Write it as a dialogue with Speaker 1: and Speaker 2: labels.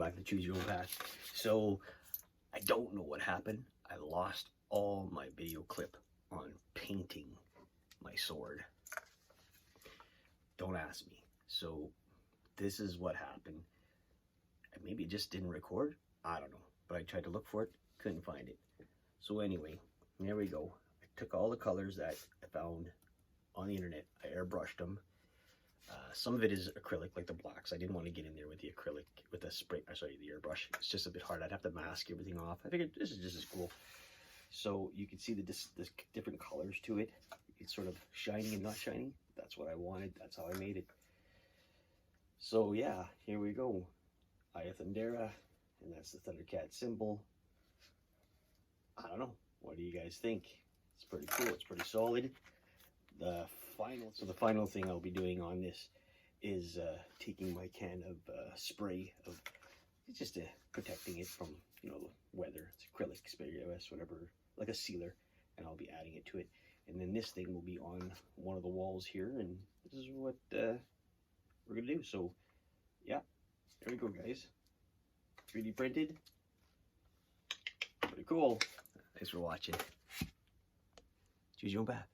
Speaker 1: back to Choose Your Own Path. So I don't know what happened. I lost all my video clip on painting my sword. Don't ask me. So this is what happened. Maybe it just didn't record. I don't know. But I tried to look for it. Couldn't find it. So anyway, there we go. I took all the colors that I found on the internet. I airbrushed them. Some of it is acrylic, like the blacks. I didn't want to get in there with the acrylic, with the spray, sorry, the airbrush. It's just a bit hard. I'd have to mask everything off. I figured this is just as cool. So you can see the different colors to it. It's sort of shining and not shining. That's what I wanted. That's how I made it. So yeah, here we go. Aya Thundera, and that's the Thundercat symbol. I don't know. What do you guys think? It's pretty cool. It's pretty solid. The final thing I'll be doing on this is taking my can of spray of just protecting it from, you know, weather. It's acrylic, whatever, like a sealer, and I'll be adding it to it. And then this thing will be on one of the walls here, and this is what we're gonna do. So yeah, there we go, guys. 3D printed. Pretty cool. Thanks for watching. Choose your own path.